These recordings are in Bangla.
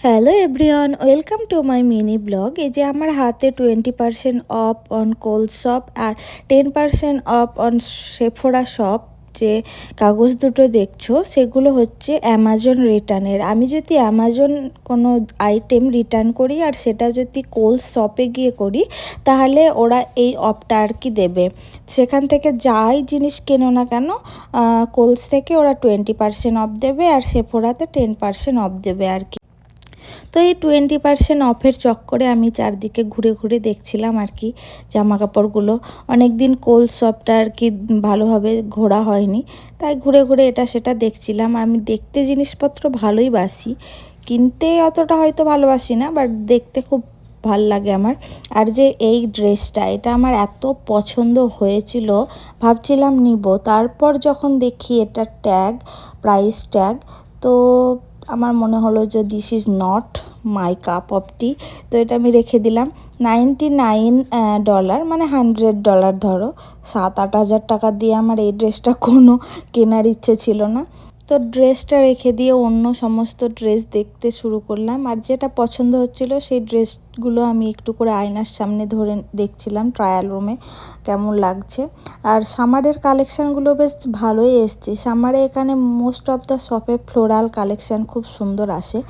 Hello everyone, welcome to my mini blog. এই যে আমার হাতে 20% অফ অন কোলস শপ আর 10% অফ অন সেফোরা শপ যে কাগজ দুটো দেখছো সেগুলো হচ্ছে অ্যামাজন রিটার্নের। আমি যদি অ্যামাজন কোনো আইটেম রিটার্ন করি আর সেটা যদি কোলস শপে গিয়ে করি তাহলে ওরা এই অফটা আর কি দেবে। সেখান থেকে যাই জিনিস কেনো না কেন কোলস থেকে ওরা 20% অফ দেবে আর সেফোরাতে 10% অফ দেবে আর কি। তো এই 20% অফের চক্করে আমি চারদিকে ঘুরে ঘুরে দেখছিলাম আর কি জামা কাপড়গুলো। অনেক দিন কোলস শপটা আর কি ভালোভাবে ঘোরা হয়নি, তাই ঘুরে ঘুরে এটা সেটা দেখছিলাম। আমি দেখতে জিনিসপত্র ভালোই বাসি, কিনতে অতটা হয়তো ভালোবাসি না, বাট দেখতে খুব ভাল লাগে আমার। আর যে এই ড্রেসটা, এটা আমার এত পছন্দ হয়েছিল, ভাবছিলাম নিব। তারপর যখন দেখি এটা ট্যাগ, প্রাইস ট্যাগ, তো আমার মনে হলো যে this is not my cup of tea. তো এটা আমি রেখে দিলাম। $99, মানে $100 ধরো। 7-8 হাজার টাকা দিয়ে আমার এই ড্রেসটা কোনো কেনার ইচ্ছে ছিল না। তো ড্রেসটা রেখে দিয়ে অন্য সমস্ত ড্রেস দেখতে শুরু করলাম। আর যেটা পছন্দ হচ্ছিল সেই ড্রেসগুলো আমি একটু করে আয়নার সামনে ধরে দেখছিলাম ট্রায়াল রুমে কেমন লাগছে। আর সামারের কালেকশানগুলো বেশ ভালোই এসছে। সামারে এখানে মোস্ট অফ দ্য শপে ফ্লোরাল কালেকশান খুব সুন্দর আসে।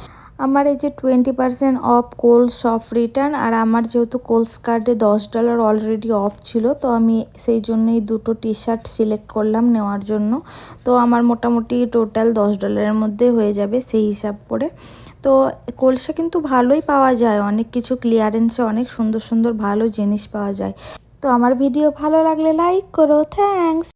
আমার এই যে 20% অফ কোলস শপ রিটার্ন, আর আমার যেহেতু কোলস কার্ডে $10 অলরেডি অফ ছিল, তো আমি সেই জন্যই দুটো টি শার্ট সিলেক্ট করলাম নেওয়ার জন্য। তো আমার মোটামুটি টোটাল $10 মধ্যে হয়ে যাবে সেই হিসাব করে। তো কোলসে কিন্তু ভালোই পাওয়া যায়, অনেক কিছু ক্লিয়ারেন্সে অনেক সুন্দর সুন্দর ভালো জিনিস পাওয়া যায়। তো আমার ভিডিও ভালো লাগলে লাইক করো, থ্যাঙ্কস।